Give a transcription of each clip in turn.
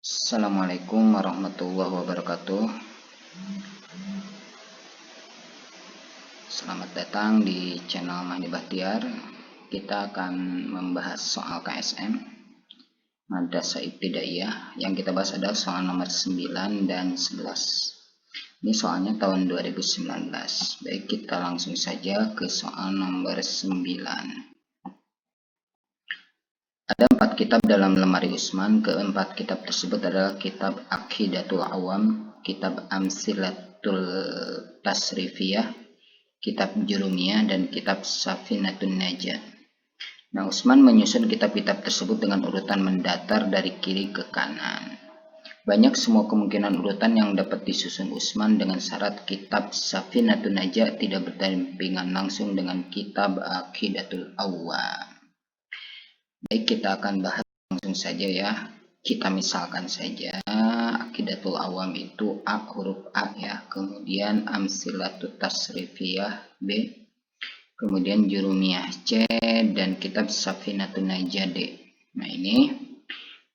Assalamualaikum warahmatullahi wabarakatuh. Selamat datang di channel Mahdi Bahtiar. Kita akan membahas soal KSM Madrasah Ibtidaiyah. Yang kita bahas adalah soal nomor 9 dan 11. Ini soalnya tahun 2019. Baik, kita langsung saja ke soal nomor 9. Ada 4 kitab dalam lemari Usman. Keempat kitab tersebut adalah kitab Aqidatul Awam, kitab Amsilatul Tasrifiyah, kitab Jurumiyah, dan kitab Safinatun Najah. Nah, Usman menyusun kitab-kitab tersebut dengan urutan mendatar dari kiri ke kanan. Banyak semua kemungkinan urutan yang dapat disusun Usman dengan syarat kitab Safinatun Najah tidak berdampingan langsung dengan kitab Aqidatul Awam. Baik, kita akan bahas langsung saja ya. Kita misalkan saja Aqidatul Awam itu A, huruf A ya. Kemudian Amsilatut Tasrifiyah B. Kemudian Jurumiyah C. Dan kitab Safinatun Najah D. Nah, ini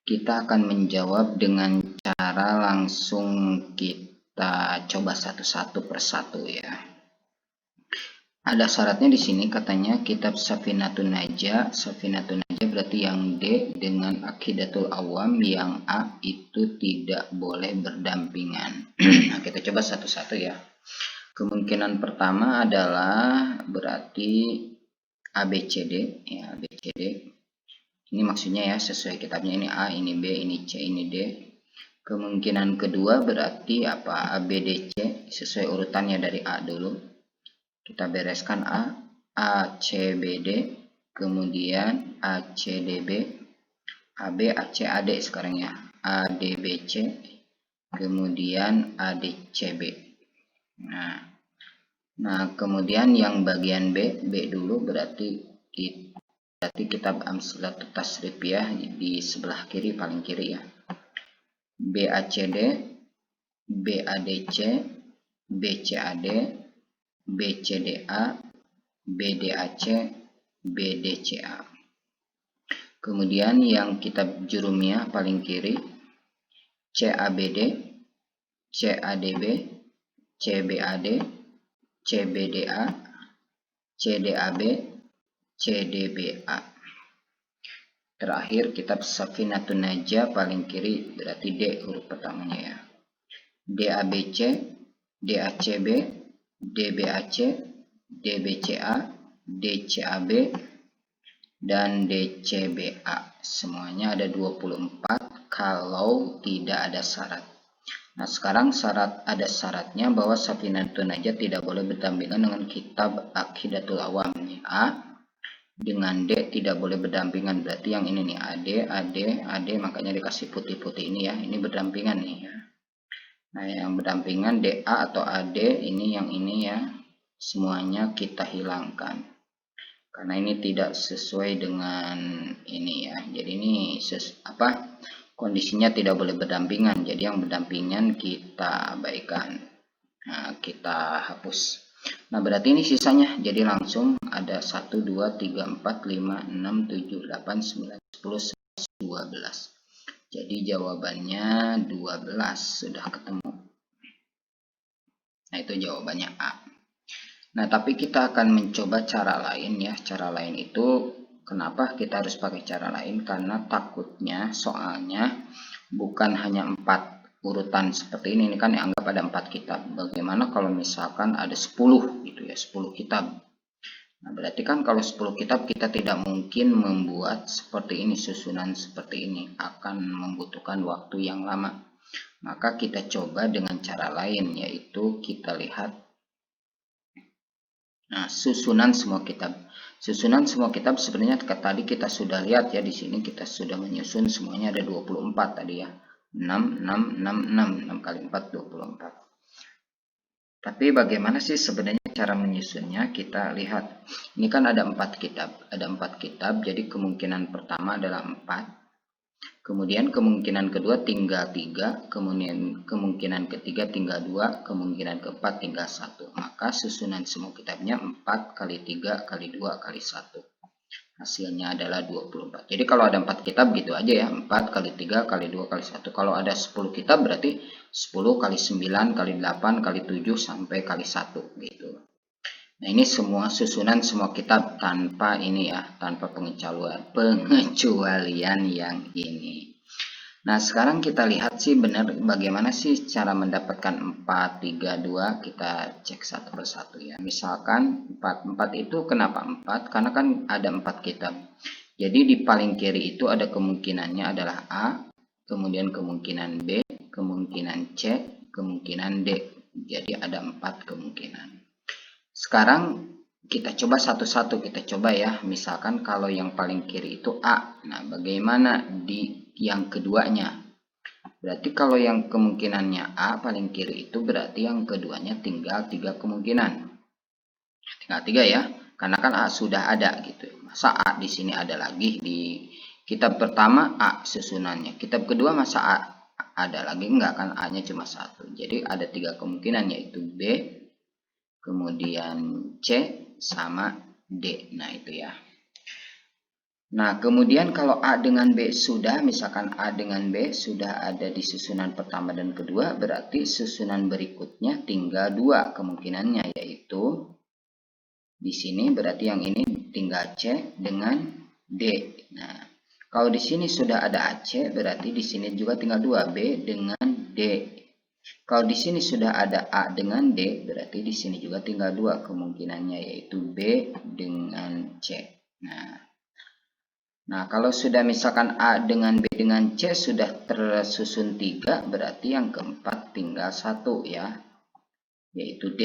kita akan menjawab dengan cara langsung kita coba satu-satu persatu ya. Ada syaratnya di sini, katanya kitab Safinatun Najah. Safinatun Najah berarti yang D dengan Aqidatul Awam yang A itu tidak boleh berdampingan. Nah, kita coba satu-satu ya. Kemungkinan pertama adalah berarti ABCD ya, ABCD. Ini maksudnya ya, sesuai kitabnya, ini A, ini B, ini C, ini D. Kemungkinan kedua berarti apa? ABDC, sesuai urutannya dari A dulu. Kita bereskan A, ACBD, kemudian ACDB, AB, AC, AD sekarang ya, ADBC, kemudian ADCB. Nah, kemudian yang bagian B dulu berarti kitab Amsilatut Tasrifiyah di sebelah kiri, paling kiri ya. BACD, BADC, BCAD, BCDA, BDAC, BDCA. Kemudian yang kitab Jurumiyah paling kiri, CABD, CADB, CBAD, CBDA, CDAB, CDBA. Terakhir kitab Safinatun Najah paling kiri, berarti D huruf pertamanya ya. DABC, DACB, DBAC, DBCA, DCAB, dan DCBA. Semuanya ada 24 kalau tidak ada syarat. Nah, sekarang ada syaratnya bahwa Safinatun Najah tidak boleh berdampingan dengan kitab Aqidatul Awam. A dengan D tidak boleh berdampingan, berarti yang ini nih AD, makanya dikasih putih-putih ini ya. Ini berdampingan nih ya. Nah, yang berdampingan DA atau AD, ini yang ini ya, semuanya kita hilangkan karena ini tidak sesuai dengan ini ya. Jadi ini kondisinya tidak boleh berdampingan, jadi yang berdampingan kita abaikan. Nah, kita hapus. Nah, berarti ini sisanya, jadi langsung ada 1, 2, 3, 4, 5, 6, 7, 8, 9, 10, 11, 12. Jadi jawabannya 12, sudah ketemu. Nah, itu jawabannya A. Nah, tapi kita akan mencoba cara lain ya. Cara lain itu, kenapa kita harus pakai cara lain? Karena takutnya soalnya bukan hanya 4 urutan seperti ini kan, anggap ada 4 kitab. Bagaimana kalau misalkan ada 10 gitu ya, 10 kitab. Nah, berarti kan kalau 10 kitab kita tidak mungkin membuat seperti ini, susunan seperti ini akan membutuhkan waktu yang lama. Maka kita coba dengan cara lain, yaitu kita lihat susunan semua kitab. Susunan semua kitab sebenarnya tadi kita sudah lihat ya, di sini kita sudah menyusun semuanya ada 24 tadi ya. 6 kali 4 24. Tapi bagaimana sih sebenarnya cara menyusunnya? Kita lihat. Ini kan ada 4 kitab. Ada 4 kitab, jadi kemungkinan pertama adalah 4. Kemudian kemungkinan kedua tinggal 3, kemudian kemungkinan ketiga tinggal 2, kemungkinan keempat tinggal 1. Maka susunan semua kitabnya 4 kali 3 kali 2 kali 1. Hasilnya adalah 24. Jadi kalau ada 4 kitab gitu aja ya, 4 kali 3 kali 2 kali 1. Kalau ada 10 kitab berarti 10 kali 9 kali 8 kali 7 sampai kali 1 gitu. Nah, ini semua susunan semua kitab tanpa ini ya, tanpa pengecualian yang ini. Nah, sekarang kita lihat sih benar bagaimana sih cara mendapatkan 4, 3, 2. Kita cek satu persatu ya. Misalkan 4 itu kenapa 4? Karena kan ada 4 kitab. Jadi di paling kiri itu ada kemungkinannya adalah A, kemudian kemungkinan B, kemungkinan C, kemungkinan D. Jadi ada 4 kemungkinan. Sekarang kita coba satu-satu, kita coba ya. Misalkan kalau yang paling kiri itu A. Nah, bagaimana di yang keduanya? Berarti kalau yang kemungkinannya A paling kiri itu berarti yang keduanya tinggal 3 kemungkinan. Tinggal 3 ya. Karena kan A sudah ada gitu. Masa A di sini ada lagi di kitab pertama A susunannya. Kitab kedua masa A ada lagi enggak, kan A-nya cuma 1. Jadi ada 3 kemungkinan yaitu B, kemudian C sama D. Nah, itu ya. Nah, kemudian kalau A dengan B sudah, misalkan A dengan B sudah ada di susunan pertama dan kedua, berarti susunan berikutnya tinggal 2 kemungkinannya, yaitu di sini berarti yang ini tinggal C dengan D. Nah, kalau di sini sudah ada AC, berarti di sini juga tinggal 2 B dengan D. Kalau di sini sudah ada A dengan D, berarti di sini juga tinggal 2 kemungkinannya, yaitu B dengan C. Nah, kalau sudah misalkan A dengan B dengan C sudah tersusun 3, berarti yang keempat tinggal 1 ya, yaitu D.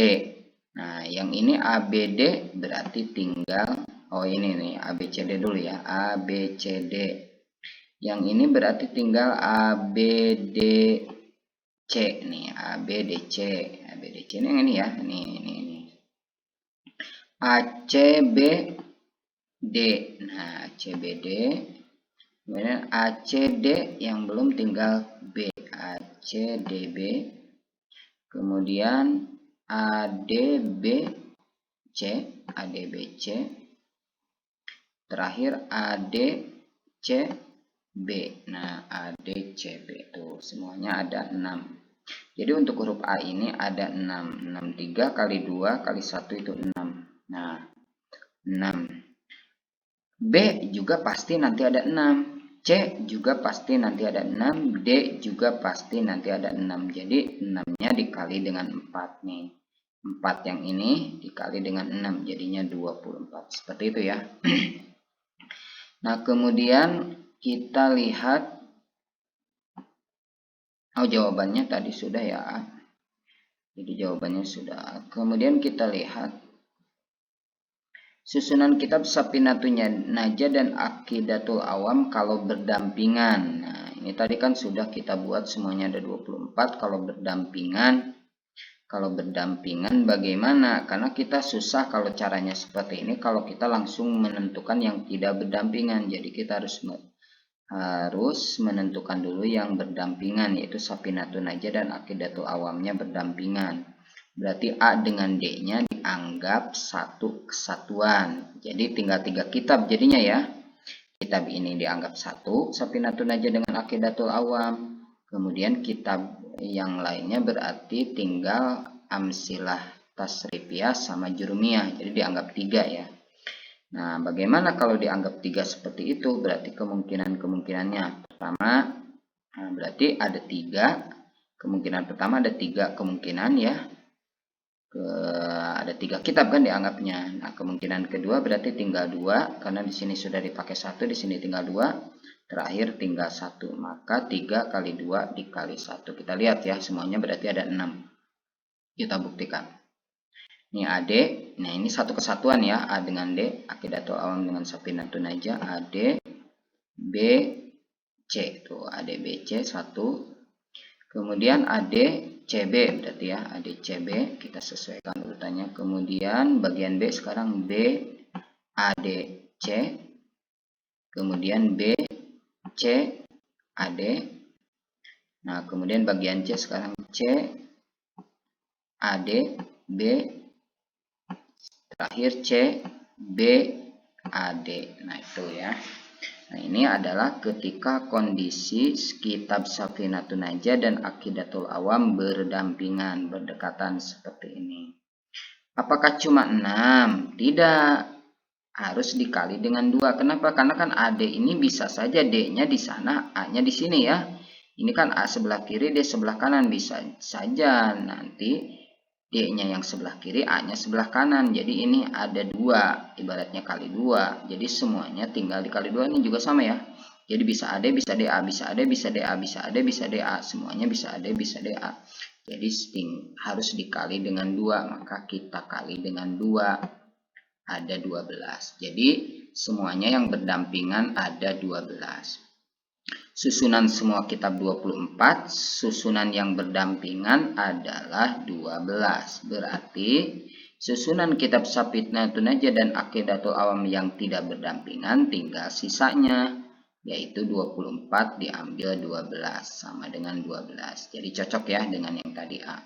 Nah, yang ini ABD berarti tinggal, oh ini nih ABCD dulu ya, ABCD. Yang ini berarti tinggal ABDC nih, ABDC. ABDC ini yang ini ya, ini. ACB D. Nah, CBD. Kemudian ACD yang belum tinggal B. ACDB. Kemudian ADBC. ADBC. Terakhir ADCB. Nah, ADCB. Tuh, semuanya ada 6. Jadi untuk huruf A ini ada 6. 6 3 kali 2 kali 1 itu 6. Nah, 6. B juga pasti nanti ada 6. C juga pasti nanti ada 6. D juga pasti nanti ada 6. Jadi 6-nya dikali dengan 4 nih. 4 yang ini dikali dengan 6. Jadinya 24. Seperti itu ya. Nah, kemudian kita lihat. Oh, jawabannya tadi sudah ya. Jadi jawabannya sudah. Kemudian kita lihat susunan kitab Safinatun Najah dan Aqidatul Awam kalau berdampingan. Nah, ini tadi kan sudah kita buat semuanya ada 24. Kalau berdampingan bagaimana? Karena kita susah kalau caranya seperti ini kalau kita langsung menentukan yang tidak berdampingan. Jadi kita harus menentukan dulu yang berdampingan, yaitu Safinatun Najah dan Aqidatul Awamnya berdampingan. Berarti A dengan D-nya dianggap satu kesatuan. Jadi tinggal 3 kitab jadinya ya. Kitab ini dianggap satu, Safinatun Najah dengan Aqidatul Awam. Kemudian kitab yang lainnya berarti tinggal Amsilah Tasrifiyah sama Jurumiyah. Jadi dianggap 3 ya. Nah, bagaimana kalau dianggap 3 seperti itu? Berarti kemungkinannya pertama, berarti ada 3. Kemungkinan pertama ada 3 kemungkinan ya. Ada 3 kitab kan dianggapnya. Nah, kemungkinan kedua berarti tinggal 2 karena di sini sudah dipakai 1, di sini tinggal 2, terakhir tinggal 1. Maka 3 kali 2 dikali 1. Kita lihat ya, semuanya berarti ada 6. Kita buktikan. Ini AD. Nah, ini satu kesatuan ya, A dengan D, Aqidatul Awam dengan Safinatun Najah, AD B C. Tuh, AD B C 1. Kemudian AD CB berarti ya, ADCB kita sesuaikan urutannya. Kemudian bagian B sekarang B ADC, kemudian B C AD. Nah, kemudian bagian C sekarang C AD B, terakhir C B AD. Nah itu ya. Nah ini adalah ketika kondisi kitab Safinatun Najah dan Aqidatul Awam berdampingan, berdekatan seperti ini. Apakah cuma 6? Tidak, harus dikali dengan 2. Kenapa? Karena kan AD ini bisa saja D-nya di sana, A-nya di sini ya. Ini kan A sebelah kiri, D sebelah kanan, bisa saja nanti D-nya yang sebelah kiri, A-nya sebelah kanan. Jadi ini ada 2, ibaratnya kali 2. Jadi semuanya tinggal dikali 2, ini juga sama ya. Jadi bisa AD, bisa DA, bisa AD, bisa DA, bisa AD, bisa DA. Semuanya bisa AD, bisa DA. Jadi harus dikali dengan 2, maka kita kali dengan 2. Ada 12. Jadi semuanya yang berdampingan ada 12. Susunan semua kitab 24, susunan yang berdampingan adalah 12. Berarti susunan kitab Safinatun Najah dan Aqidatul Awam yang tidak berdampingan tinggal sisanya, yaitu 24 diambil 12 sama dengan 12. Jadi cocok ya dengan yang tadi A.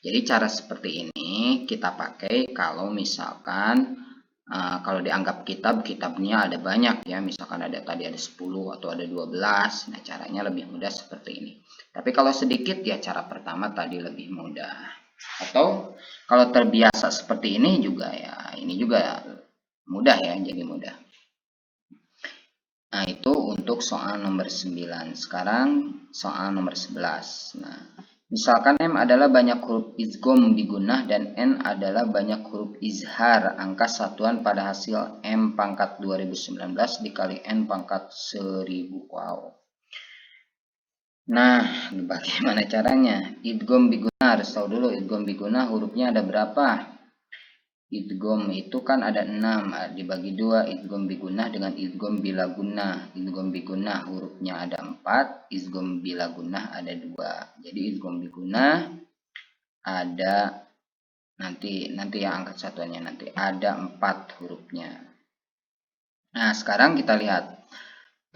Jadi cara seperti ini kita pakai kalau misalkan kalau dianggap kitabnya ada banyak ya, misalkan tadi ada 10 atau ada 12. Nah caranya lebih mudah seperti ini. Tapi kalau sedikit ya cara pertama tadi lebih mudah. Atau kalau terbiasa seperti ini juga ya, ini juga mudah ya, jadi mudah. Nah itu untuk soal nomor 9. Sekarang soal nomor 11. Nah misalkan M adalah banyak huruf idgham bigunah dan N adalah banyak huruf izhar. Angka satuan pada hasil M pangkat 2019 dikali N pangkat 1000. Wow. Nah, bagaimana caranya? Idgham bigunah, harus tahu dulu idgham bigunah hurufnya ada berapa. Idgham itu kan ada 6, dibagi 2, idgham bigunah dengan idgham bila gunnah. Idgham bigunah hurufnya ada 4, idgham bila gunnah ada 2. Jadi idgham bigunah ada nanti yang angkat satuannya nanti ada 4 hurufnya. Nah, sekarang kita lihat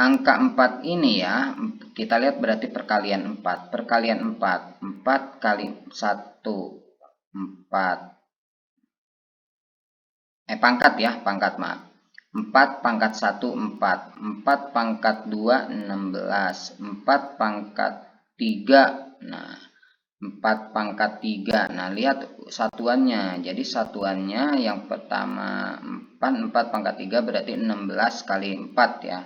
angka 4 ini ya, kita lihat berarti perkalian 4. Perkalian 4, 4 kali 1, 4. Pangkat ya, pangkat maaf. 4 pangkat 1, 4. 4 pangkat 2, 16. 4 pangkat 3, nah 4 pangkat 3. Nah lihat satuannya. Jadi satuannya yang pertama 4 pangkat 3 berarti 16 kali 4 ya.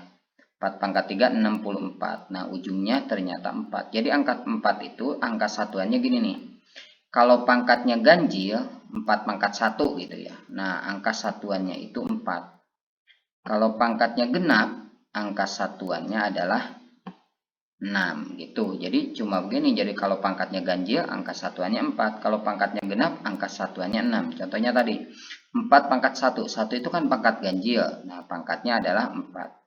4 pangkat 3, 64. Nah ujungnya ternyata 4. Jadi angka 4 itu angka satuannya gini nih. Kalau pangkatnya ganjil, 4 pangkat 1 gitu ya. Nah, angka satuannya itu 4. Kalau pangkatnya genap, angka satuannya adalah 6 gitu. Jadi cuma begini. Jadi kalau pangkatnya ganjil, angka satuannya 4. Kalau pangkatnya genap, angka satuannya 6. Contohnya tadi, 4 pangkat 1. 1 itu kan pangkat ganjil. Nah, pangkatnya adalah 4.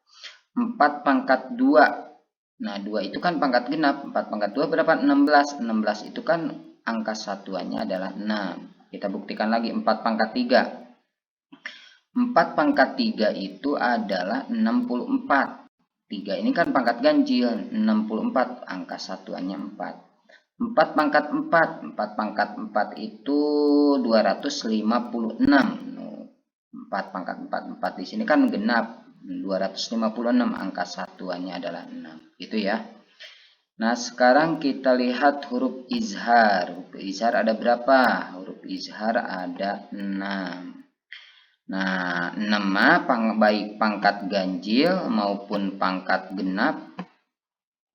4 pangkat 2. Nah, 2 itu kan pangkat genap. 4 pangkat 2 berapa? 16. 16 itu kan angka satuannya adalah 6. Kita buktikan lagi 4 pangkat 3. 4 pangkat 3 itu adalah 64. 3 ini kan pangkat ganjil. 64 angka satuannya 4. 4 pangkat 4. 4 pangkat 4 itu 256. 4 pangkat 4. 4 di sini kan genap. 256 angka satuannya adalah 6. Gitu ya. Nah, sekarang kita lihat huruf izhar. Huruf izhar ada berapa? Huruf izhar ada 6. Nah, 6 baik pangkat ganjil maupun pangkat genap,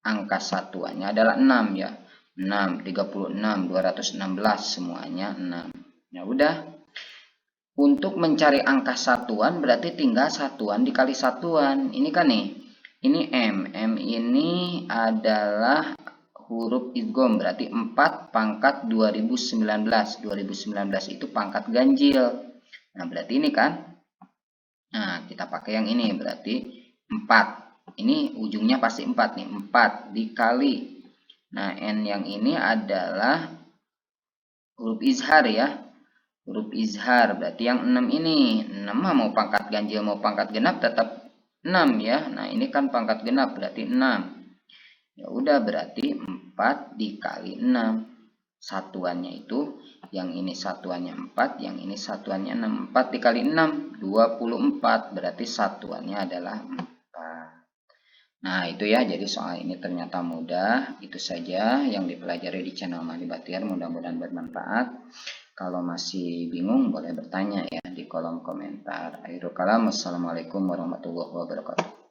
angka satuannya adalah 6 ya. 6, 36, 216, semuanya 6. Ya udah. Untuk mencari angka satuan berarti tinggal satuan dikali satuan. Ini kan nih. Ini M. M ini adalah huruf idgham. Berarti 4 pangkat 2019. 2019 itu pangkat ganjil. Nah, berarti ini kan. Nah, kita pakai yang ini. Berarti 4. Ini ujungnya pasti 4 nih. 4 dikali. Nah, N yang ini adalah huruf izhar ya. Huruf izhar. Berarti yang 6 ini. 6 mau pangkat ganjil mau pangkat genap tetap 6 ya. Nah, ini kan pangkat genap berarti 6. Ya udah berarti 4 dikali 6 satuannya itu, yang ini satuannya 4, yang ini satuannya 6. 4 dikali 6, 24, berarti satuannya adalah 4. Nah itu ya, jadi soal ini ternyata mudah. Itu saja yang dipelajari di channel Mahdi Bahtiar, mudah-mudahan bermanfaat. Kalau masih bingung boleh bertanya ya di kolom komentar. Akhirul kalam, wassalamualaikum warahmatullahi wabarakatuh.